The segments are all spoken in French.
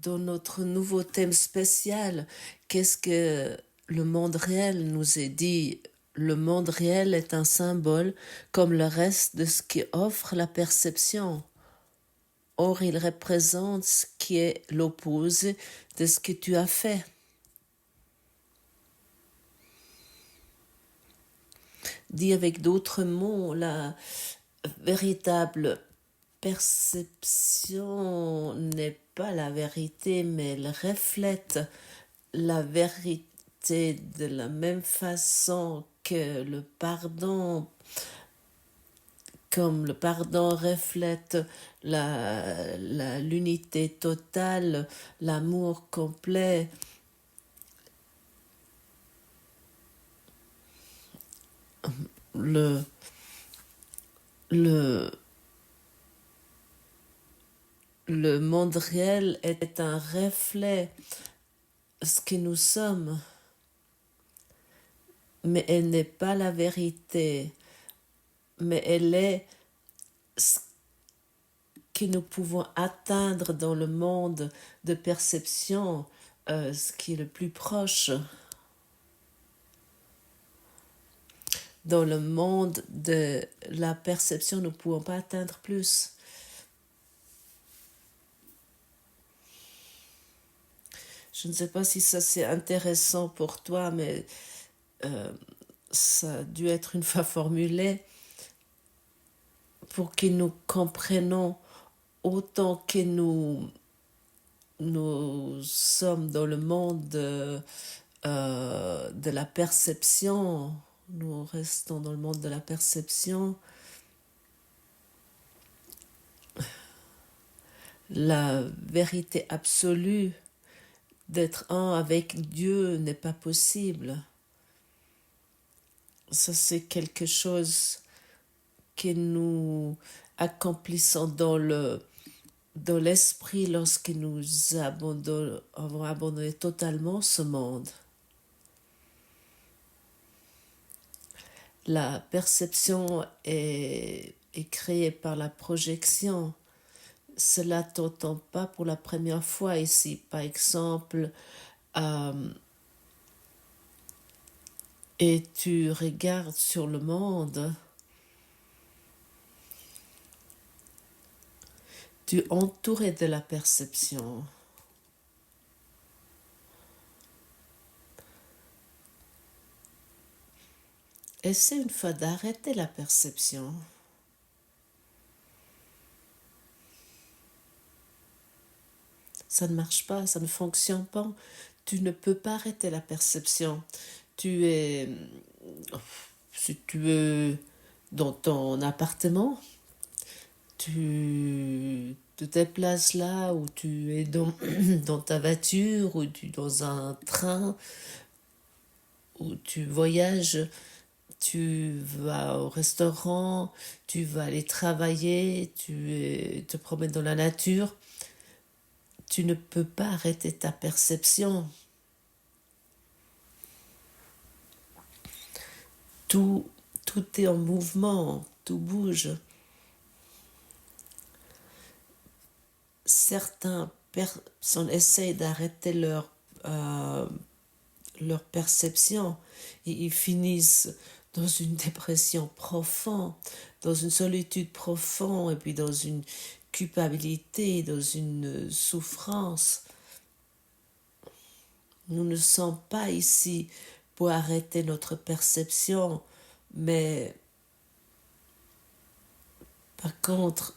dans notre nouveau thème spécial, qu'est-ce que le monde réel nous est dit? Le monde réel est un symbole comme le reste de ce qui offre la perception. Or, il représente ce qui est l'opposé de ce que tu as fait. Dit avec d'autres mots, la véritable perception n'est pas la vérité, mais elle reflète la vérité de la même façon que le pardon, comme le pardon reflète l'unité totale, l'amour complet. Le, le, le monde réel est un reflet de ce que nous sommes, mais elle n'est pas la vérité, mais elle est ce que nous pouvons atteindre dans le monde de perception, ce qui est le plus proche. Dans le monde de la perception, nous ne pouvons pas atteindre plus. Je ne sais pas si ça c'est intéressant pour toi, mais ça a dû être une fois formulé pour que nous comprenions autant que nous sommes dans le monde de la perception. Nous restons dans le monde de la perception. La vérité absolue d'être un avec Dieu n'est pas possible. Ça, c'est quelque chose que nous accomplissons dans l'esprit lorsque nous avons abandonné totalement ce monde. La perception est créée par la projection. Cela t'entend pas pour la première fois ici. Par exemple, et tu regardes sur le monde, tu es entouré de la perception. Essaie une fois d'arrêter la perception. Ça ne marche pas, ça ne fonctionne pas. Tu ne peux pas arrêter la perception. Tu es, si tu es dans ton appartement, tu te déplaces là, ou tu es dans ta voiture, ou tu es dans un train, ou tu voyages, tu vas au restaurant, tu vas aller travailler, tu te promènes dans la nature. Tu ne peux pas arrêter ta perception. Tout est en mouvement, tout bouge. Certaines personnes essayent d'arrêter leur perception et ils finissent dans une dépression profonde, dans une solitude profonde, et puis dans une culpabilité, dans une souffrance. Nous ne sommes pas ici pour arrêter notre perception, mais par contre,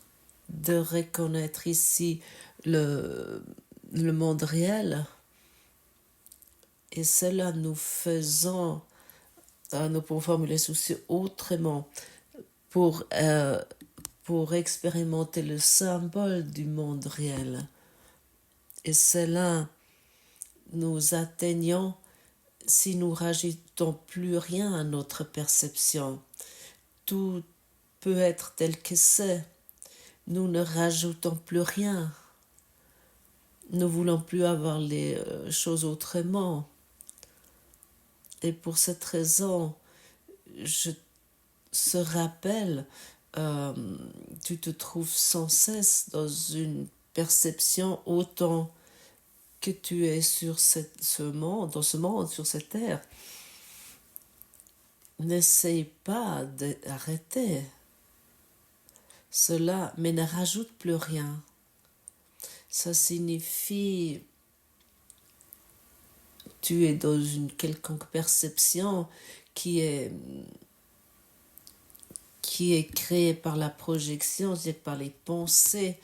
de reconnaître ici le monde réel. Et cela nous faisons, nous pouvons formuler ceci autrement, pour expérimenter le symbole du monde réel. Et cela, nous atteignons si nous rajoutons plus rien à notre perception. Tout peut être tel que c'est. Nous ne rajoutons plus rien. Nous ne voulons plus avoir les choses autrement. Et pour cette raison, ce rappel, tu te trouves sans cesse dans une perception autant que tu es sur ce monde, dans ce monde, sur cette terre, n'essaye pas d'arrêter cela, mais ne rajoute plus rien. Ça signifie tu es dans une quelconque perception qui est créée par la projection, c'est-à-dire par les pensées.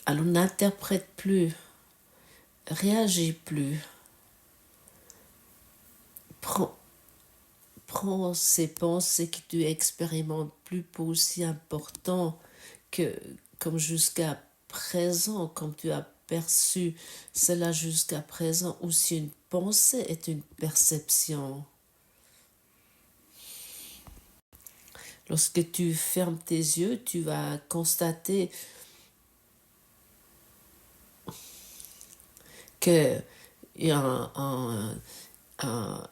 Alors n'interprète plus, réagis plus. Prends ces pensées que tu expérimentes plus pour aussi important que comme jusqu'à présent, comme tu as perçu cela jusqu'à présent, ou si une pensée est une perception. Lorsque tu fermes tes yeux, tu vas constater qu'il y a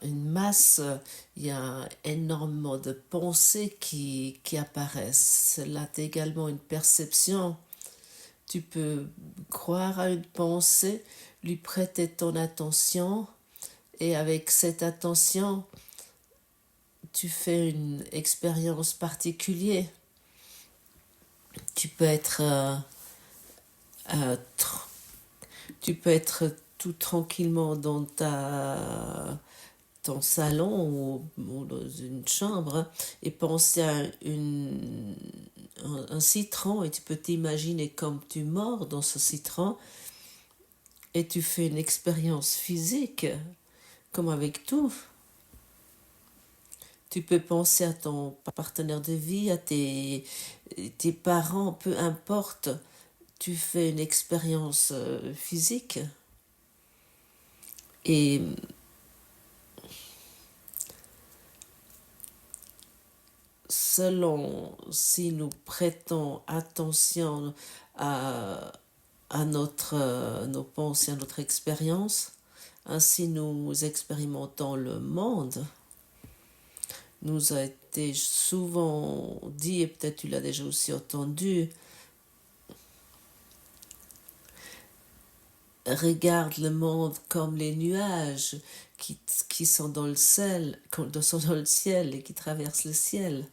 une masse, il y a énormément de pensées qui apparaissent. Cela est également une perception. Tu peux croire à une pensée, lui prêter ton attention, et avec cette attention, tu fais une expérience particulière. Tu peux être tout tranquillement dans ton salon ou dans une chambre et penser à un citron, et tu peux t'imaginer comme tu mords dans ce citron et tu fais une expérience physique comme avec tout. Tu peux penser à ton partenaire de vie, à tes parents, peu importe. Tu fais une expérience physique. Et selon si nous prêtons attention à nos pensées, à notre expérience, ainsi nous expérimentons le monde. Nous a été souvent dit, et peut-être tu l'as déjà aussi entendu, regarde le monde comme les nuages qui sont dans le ciel, et qui traversent le ciel.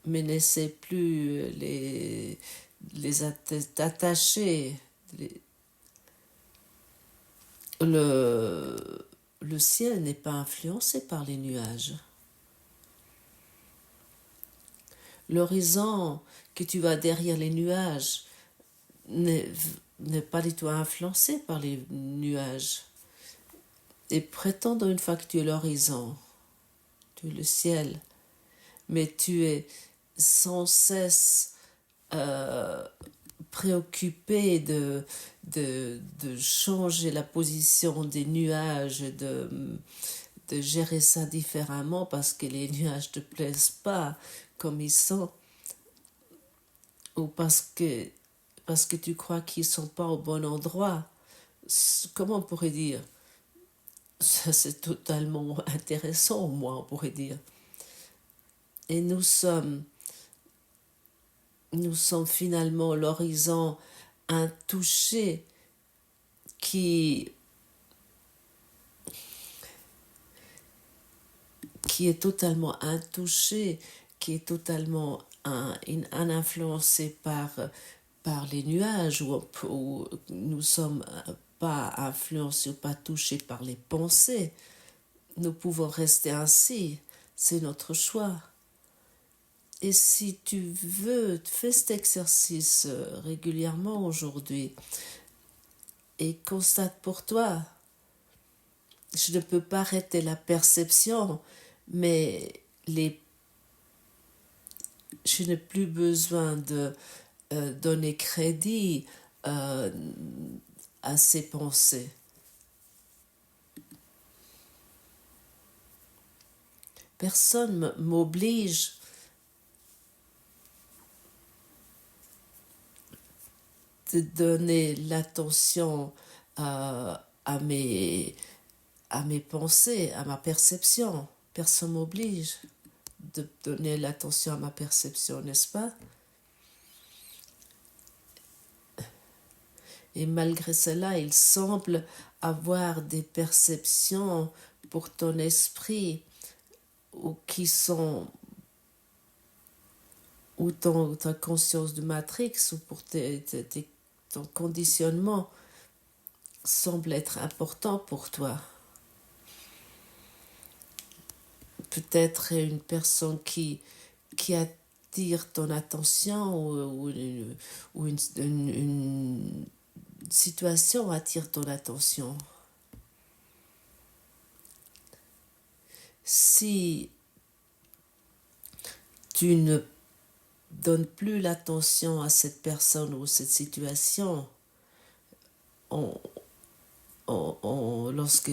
Mais n'essaie plus les attacher. Le ciel n'est pas influencé par les nuages. L'horizon que tu vas derrière les nuages n'est pas du tout influencé par les nuages. Et prétendons une fois que tu es l'horizon, tu es le ciel, mais tu es sans cesse préoccupé de changer la position des nuages, de gérer ça différemment parce que les nuages ne te plaisent pas comme ils sont, ou parce que tu crois qu'ils ne sont pas au bon endroit. Comment on pourrait dire? Ça, c'est totalement intéressant, moi, on pourrait dire. Et nous sommes finalement l'horizon intouché qui est totalement intouché, qui est totalement influencé par les nuages, où nous sommes pas influencés ou pas touchés par les pensées. Nous pouvons rester ainsi, c'est notre choix. Et si tu veux, fais cet exercice régulièrement aujourd'hui et constate pour toi. Je ne peux pas arrêter la perception, mais je n'ai plus besoin de donner crédit à ces pensées. Personne m'oblige de donner l'attention à mes pensées, à ma perception. Personne m'oblige. de donner l'attention à ma perception, n'est-ce pas? Et malgré cela, il semble avoir des perceptions pour ton esprit ou qui sont ou ta conscience de Matrix ou pour ton conditionnement semble être important pour toi. Peut-être une personne qui attire ton attention ou une situation attire ton attention. Si tu ne donnes plus l'attention à cette personne ou cette situation, lorsque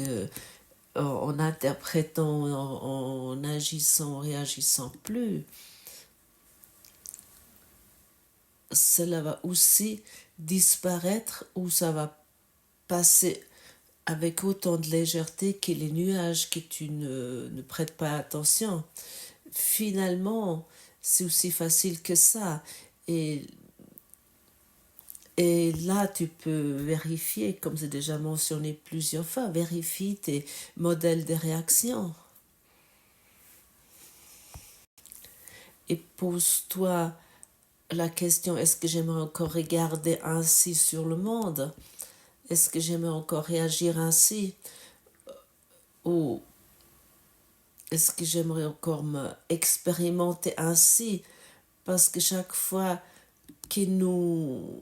en interprétant, en agissant, en réagissant plus, cela va aussi disparaître ou ça va passer avec autant de légèreté que les nuages que tu ne prêtes pas attention. Finalement, c'est aussi facile que ça. Et là, tu peux vérifier, comme j'ai déjà mentionné plusieurs fois, vérifie tes modèles de réaction. Et pose-toi la question, est-ce que j'aimerais encore regarder ainsi sur le monde? Est-ce que j'aimerais encore réagir ainsi? Ou est-ce que j'aimerais encore me expérimenter ainsi? Parce que chaque fois que nous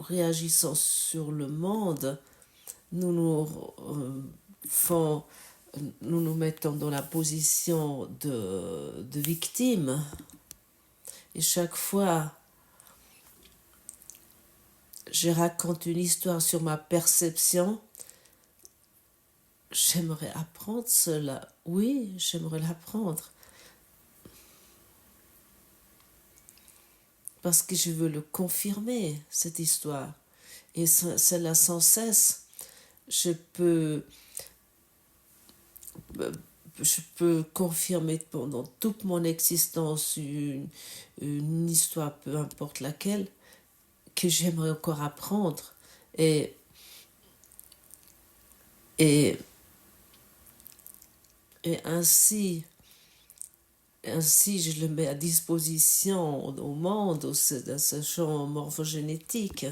réagissons sur le monde, nous nous mettons dans la position de victime. Et chaque fois, je raconte une histoire sur ma perception. J'aimerais apprendre cela. Oui, j'aimerais l'apprendre. Parce que je veux le confirmer, cette histoire. Et cela sans cesse, je peux confirmer pendant toute mon existence une histoire, peu importe laquelle, que j'aimerais encore apprendre. Et ainsi, je le mets à disposition au monde, dans ce champ morphogénétique.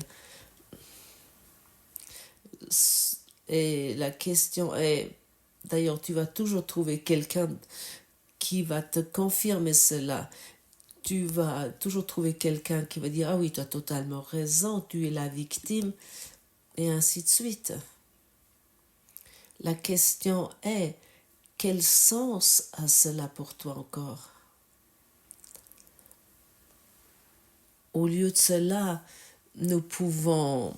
Et la question est, d'ailleurs, tu vas toujours trouver quelqu'un qui va te confirmer cela. Tu vas toujours trouver quelqu'un qui va dire « Ah oui, tu as totalement raison, tu es la victime », et ainsi de suite. La question est, quel sens a cela pour toi encore? Au lieu de cela, nous pouvons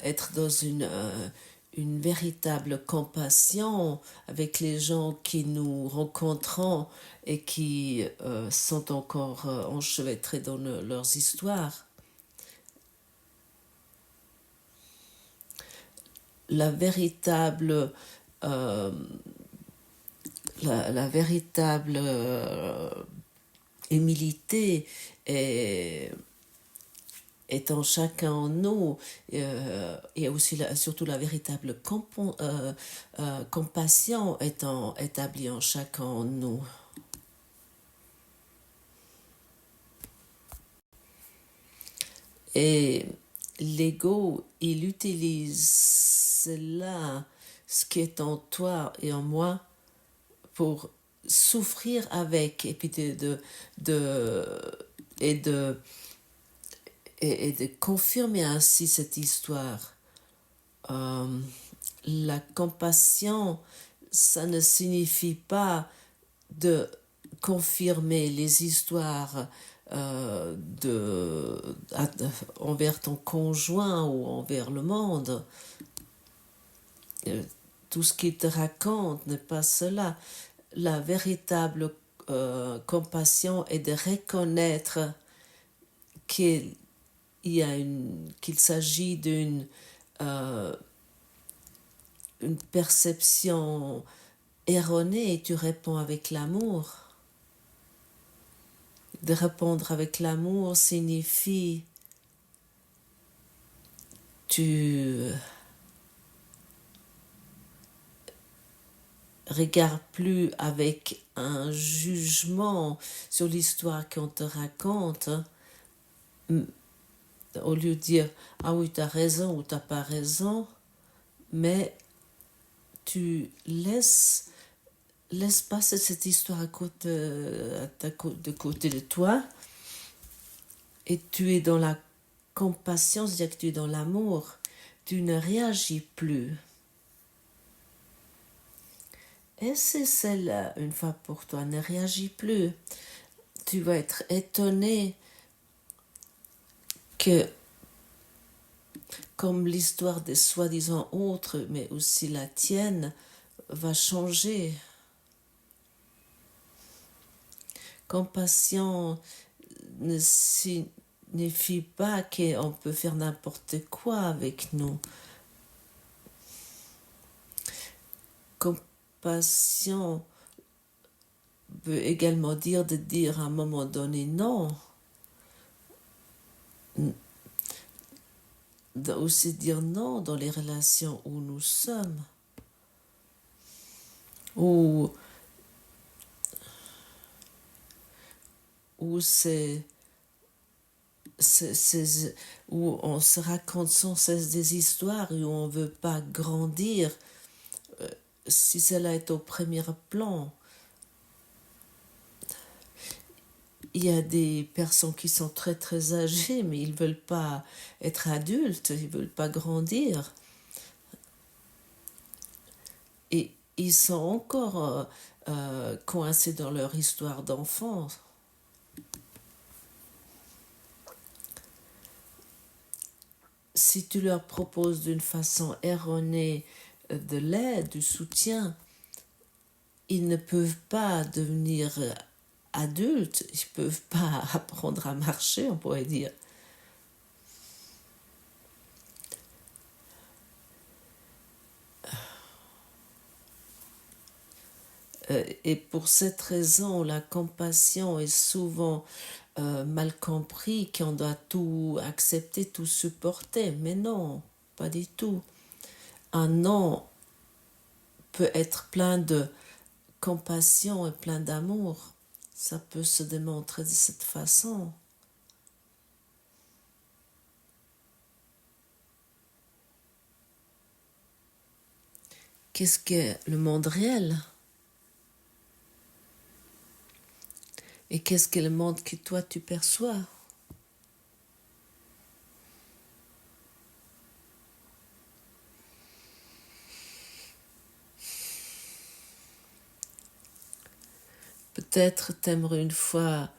être dans une véritable compassion avec les gens qui nous rencontrons et qui sont encore enchevêtrés dans leurs histoires. La véritable humilité est en chacun en nous, et aussi surtout la véritable compassion étant établie en chacun en nous. Et l'ego, il utilise cela, ce qui est en toi et en moi, pour souffrir avec, et puis de confirmer ainsi cette histoire. La compassion, ça ne signifie pas de confirmer les histoires envers ton conjoint ou envers le monde. Tout ce qu'il te raconte n'est pas cela. La véritable compassion est de reconnaître qu'il s'agit d'une une perception erronée et tu réponds avec l'amour. De répondre avec l'amour signifie tu regardes plus avec un jugement sur l'histoire qu'on te raconte, au lieu de dire ah oui t'as raison ou t'as pas raison, mais tu laisses passer cette histoire de côté de toi et tu es dans la compassion, c'est-à-dire que tu es dans l'amour, tu ne réagis plus. Et c'est celle-là, une fois pour toi, ne réagis plus. Tu vas être étonné que, comme l'histoire des soi-disant autres, mais aussi la tienne, va changer. Compassion ne signifie pas qu'on peut faire n'importe quoi avec nous. Compassion peut également dire de dire à un moment donné non. Aussi dire non dans les relations où nous sommes. Où c'est où on se raconte sans cesse des histoires et où on ne veut pas grandir, si cela est au premier plan. Il y a des personnes qui sont très très âgées, mais ils ne veulent pas être adultes, ils ne veulent pas grandir. Et ils sont encore coincés dans leur histoire d'enfance. Si tu leur proposes d'une façon erronée de l'aide, du soutien, ils ne peuvent pas devenir adultes, ils ne peuvent pas apprendre à marcher, on pourrait dire. Et pour cette raison, la compassion est souvent mal compris, qu'on doit tout accepter, tout supporter. Mais non, pas du tout. Un non peut être plein de compassion et plein d'amour. Ça peut se démontrer de cette façon. Qu'est-ce qu'est le monde réel? Et qu'est-ce qu'est le monde que toi tu perçois? Peut-être t'aimerais une fois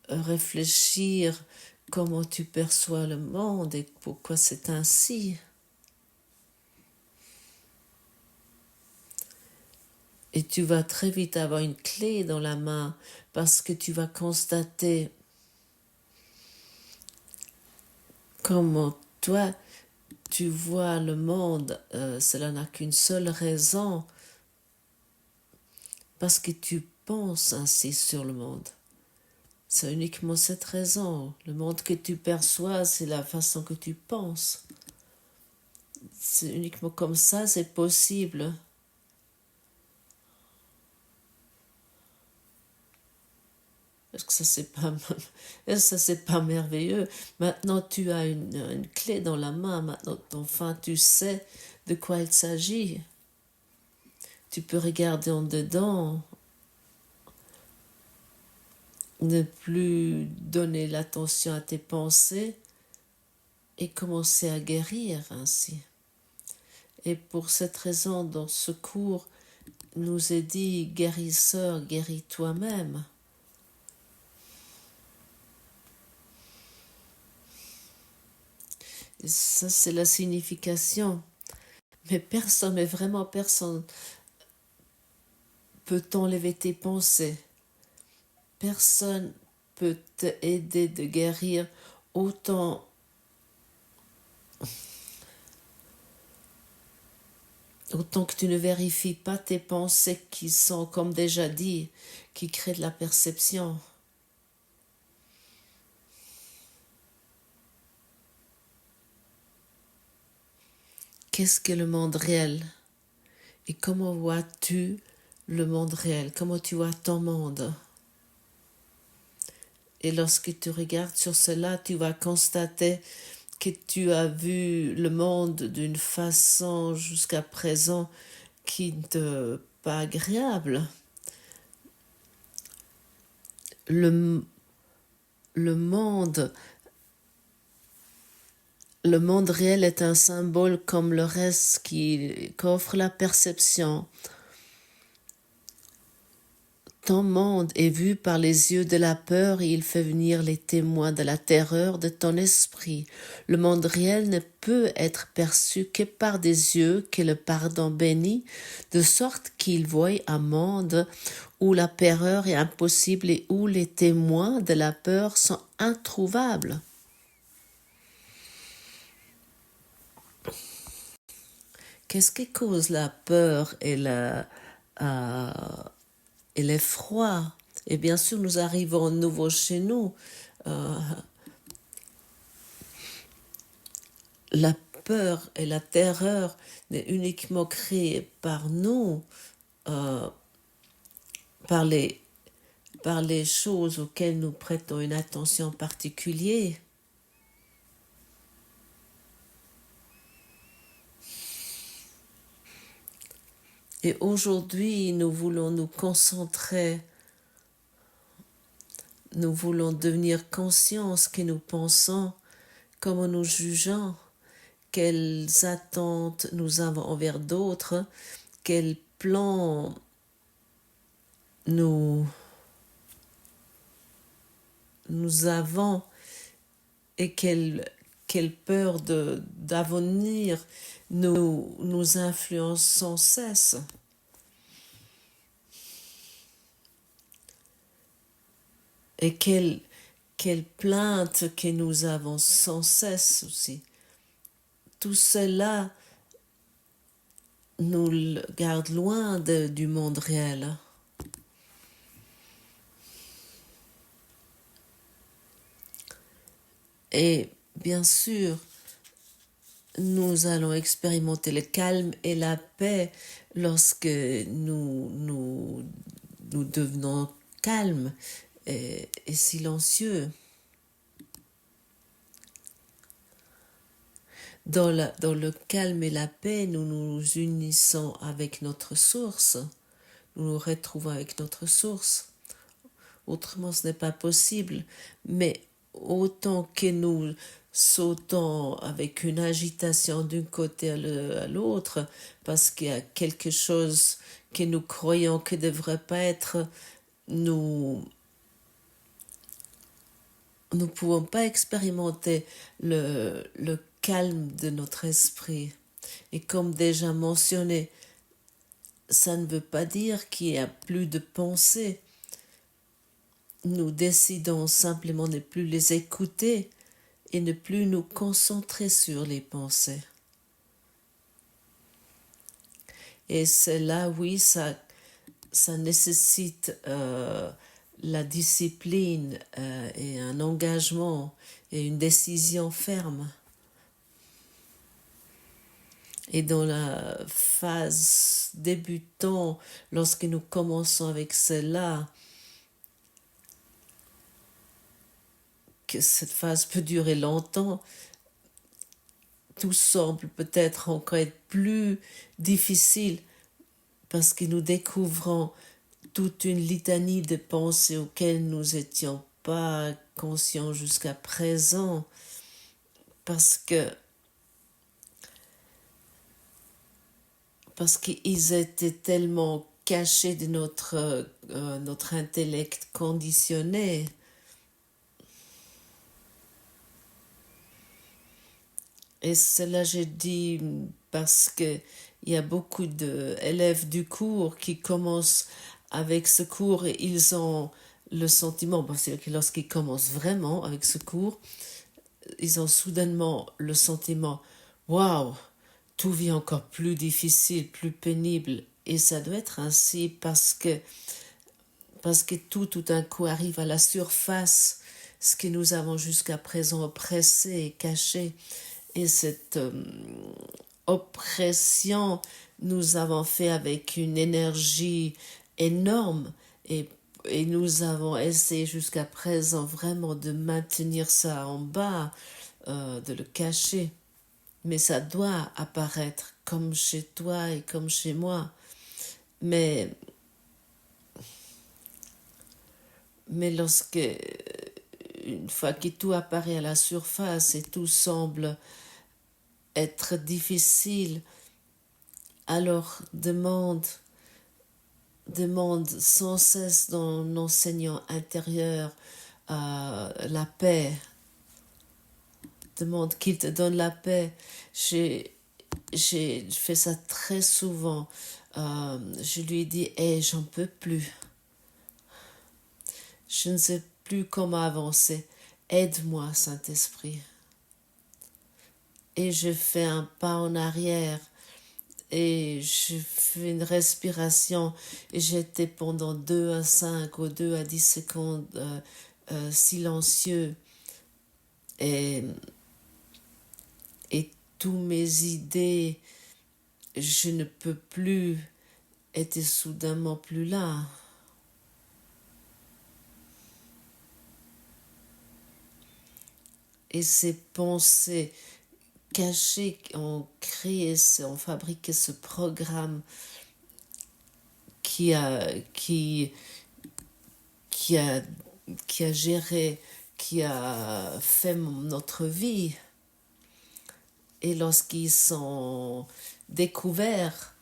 réfléchir comment tu perçois le monde et pourquoi c'est ainsi. Et tu vas très vite avoir une clé dans la main parce que tu vas constater comment toi tu vois le monde. Cela n'a qu'une seule raison, parce que tu penses ainsi sur le monde. C'est uniquement cette raison. Le monde que tu perçois, c'est la façon que tu penses. C'est uniquement comme ça, c'est possible. Est-ce que ça c'est pas merveilleux? Maintenant tu as une clé dans la main, maintenant enfin tu sais de quoi il s'agit. Tu peux regarder en dedans, ne plus donner l'attention à tes pensées et commencer à guérir ainsi. Et pour cette raison, dans ce cours, nous est dit guérisseur, guéris toi-même. Et ça, c'est la signification. Mais personne, mais vraiment personne, peut t'enlever tes pensées. Personne peut t'aider de guérir autant autant que tu ne vérifies pas tes pensées qui sont, comme déjà dit, qui créent de la perception. Qu'est-ce que le monde réel? Et comment vois-tu le monde réel? Comment tu vois ton monde? Et lorsque tu regardes sur cela, tu vas constater que tu as vu le monde d'une façon jusqu'à présent qui n'est pas agréable. Le, le monde Le monde réel est un symbole comme le reste qu'offre la perception. Ton monde est vu par les yeux de la peur et il fait venir les témoins de la terreur de ton esprit. Le monde réel ne peut être perçu que par des yeux que le pardon bénit, de sorte qu'il voit un monde où la peur est impossible et où les témoins de la peur sont introuvables. Qu'est-ce qui cause la peur et l'effroi? Et bien sûr, nous arrivons de nouveau chez nous. La peur et la terreur n'est uniquement créée par nous, par les choses auxquelles nous prêtons une attention particulière. Et aujourd'hui, nous voulons nous concentrer, nous voulons devenir conscients ce que nous pensons, comment nous jugeons, quelles attentes nous avons envers d'autres, quels plans nous avons et quelle peur d'avenir nous influence sans cesse. Et quelle plainte que nous avons sans cesse aussi. Tout cela nous garde loin du monde réel. Et bien sûr, nous allons expérimenter le calme et la paix lorsque nous devenons calmes et silencieux. Dans le calme et la paix, nous nous unissons avec notre source. Nous nous retrouvons avec notre source. Autrement, ce n'est pas possible. Mais autant que nous sautons avec une agitation d'un côté à l'autre, parce qu'il y a quelque chose que nous croyons que ne devrait pas être, nous ne pouvons pas expérimenter le calme de notre esprit. Et comme déjà mentionné, ça ne veut pas dire qu'il n'y a plus de pensées. Nous décidons simplement de ne plus les écouter et ne plus nous concentrer sur les pensées. Et cela, oui, ça nécessite la discipline et un engagement et une décision ferme. Et dans la phase débutant, lorsque nous commençons avec cela, que cette phase peut durer longtemps, tout semble peut-être encore être plus difficile parce que nous découvrons toute une litanie de pensées auxquelles nous n'étions pas conscients jusqu'à présent, parce qu'ils étaient tellement cachés de notre intellect conditionné. Et cela, j'ai dit parce qu'il y a beaucoup d'élèves du cours qui commencent avec ce cours et ils ont le sentiment, c'est que lorsqu'ils commencent vraiment avec ce cours, ils ont soudainement le sentiment, waouh, tout devient encore plus difficile, plus pénible. Et ça doit être ainsi parce que tout d'un coup arrive à la surface, ce que nous avons jusqu'à présent oppressé et caché. Et cette oppression, nous avons fait avec une énergie énorme et nous avons essayé jusqu'à présent vraiment de maintenir ça en bas, de le cacher. Mais ça doit apparaître comme chez toi et comme chez moi. Mais lorsque, une fois que tout apparaît à la surface et tout semble être difficile, alors demande sans cesse dans l'enseignant intérieur la paix. Demande qu'il te donne la paix. J'ai fait ça très souvent. Je lui ai dit, hey, j'en peux plus. Je ne sais plus comment avancer. Aide-moi, Saint-Esprit. Et je fais un pas en arrière et je fais une respiration et j'étais pendant 2 à 5 ou 2 à 10 secondes silencieux et tous mes idées, je ne peux plus, étaient soudainement plus là. Et ces pensées cachées ont fabriqué ce programme qui a géré, qui a fait notre vie. Et lorsqu'ils sont découverts,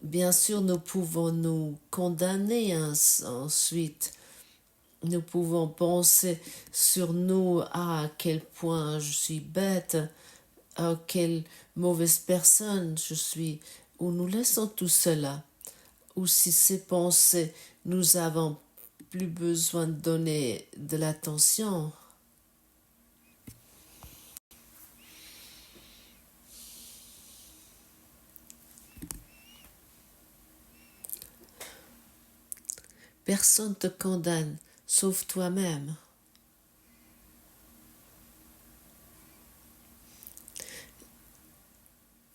bien sûr, nous pouvons nous condamner ensuite. Nous pouvons penser sur nous, à quel point je suis bête, à quelle mauvaise personne je suis, ou nous laissons tout cela, ou si ces pensées, nous avons plus besoin de donner de l'attention. Personne ne te condamne, sauf toi-même.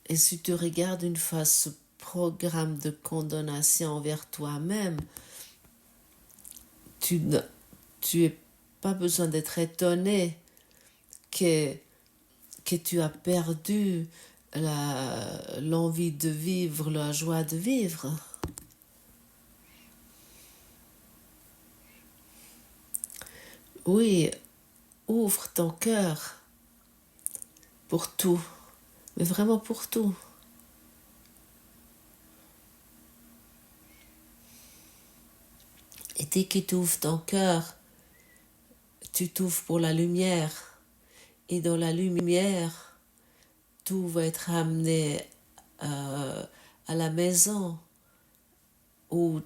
Et si tu regardes une fois ce programme de condamnation envers toi-même, tu n'as pas besoin d'être étonné que tu as perdu l'envie de vivre, la joie de vivre. Oui, ouvre ton cœur pour tout, mais vraiment pour tout. Et dès que tu ouvres ton cœur, tu t'ouvres pour la lumière. Et dans la lumière, tout va être amené à la maison où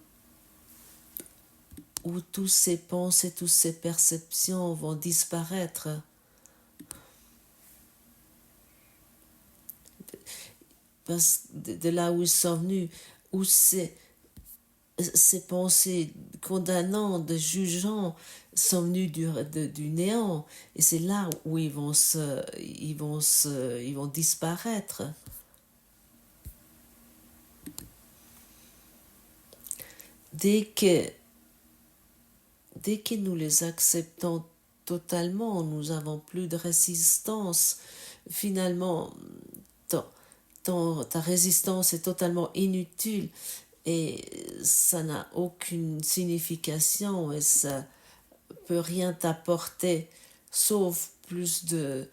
tous ces pensées, toutes ces perceptions vont disparaître. Parce de là où ils sont venus, où ces pensées condamnantes, jugeantes, sont venues du néant. Et c'est là où ils vont disparaître. Dès que nous les acceptons totalement, nous n'avons plus de résistance. Finalement, ta résistance est totalement inutile et ça n'a aucune signification et ça peut rien t'apporter sauf plus de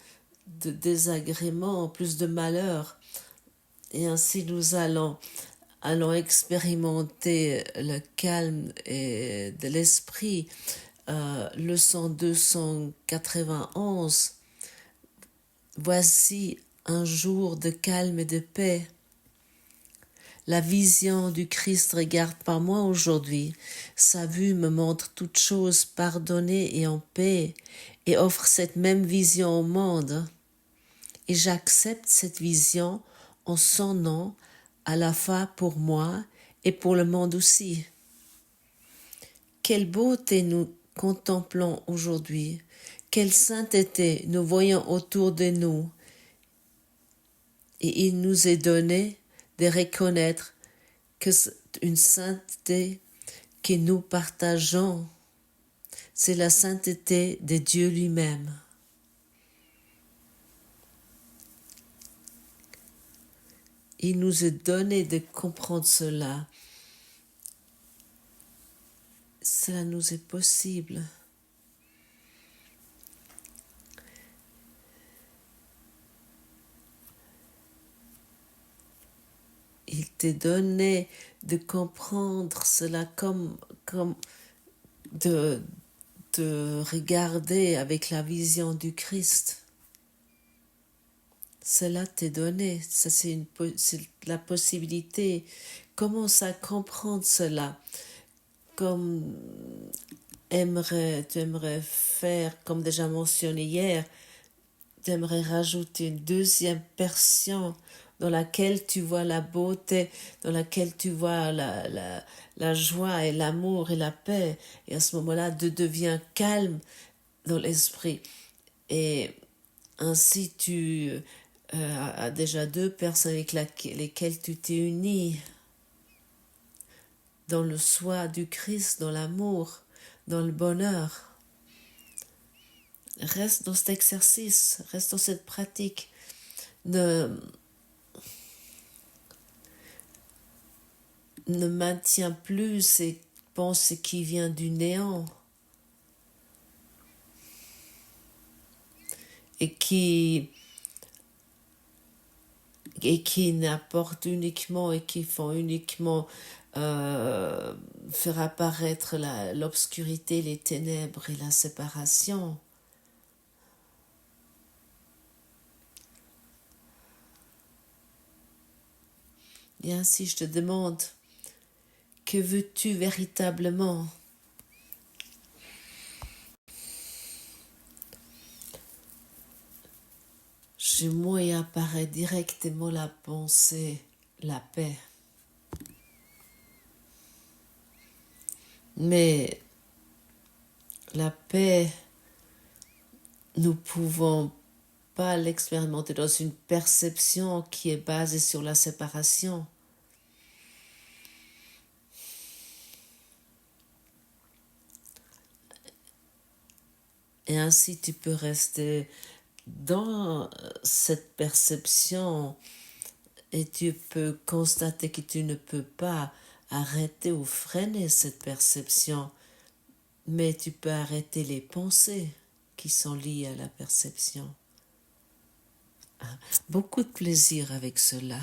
désagréments, plus de malheur. Et ainsi nous allons expérimenter le calme et de l'esprit. Leçon 291. Voici un jour de calme et de paix. La vision du Christ regarde par moi aujourd'hui. Sa vue me montre toutes choses pardonnées et en paix et offre cette même vision au monde. Et j'accepte cette vision en son nom, à la fois pour moi et pour le monde aussi. Quelle beauté nous contemplons aujourd'hui, quelle sainteté nous voyons autour de nous, et il nous est donné de reconnaître que c'est une sainteté que nous partageons, c'est la sainteté de Dieu lui-même. Il nous est donné de comprendre cela. Cela nous est possible. Il t'est donné de comprendre cela comme de regarder avec la vision du Christ. Cela t'est donné, ça c'est la possibilité. Commence à comprendre cela. Comme tu aimerais faire, comme déjà mentionné hier, tu aimerais rajouter une deuxième version dans laquelle tu vois la beauté, dans laquelle tu vois la joie et l'amour et la paix. Et à ce moment-là, tu deviens calme dans l'esprit. Et ainsi, tu as déjà deux personnes avec lesquelles tu t'es uni dans le soi du Christ, dans l'amour, dans le bonheur. Reste dans cet exercice, reste dans cette pratique. Ne maintiens plus ces pensées qui viennent du néant et qui n'apportent uniquement et qui font uniquement faire apparaître l'obscurité, les ténèbres et la séparation. Et ainsi je te demande, que veux-tu véritablement? Chez moi, il apparaît directement la pensée, la paix. Mais la paix, nous pouvons pas l'expérimenter dans une perception qui est basée sur la séparation. Et ainsi, tu peux rester dans cette perception et tu peux constater que tu ne peux pas arrêter ou freiner cette perception, mais tu peux arrêter les pensées qui sont liées à la perception. Beaucoup de plaisir avec cela.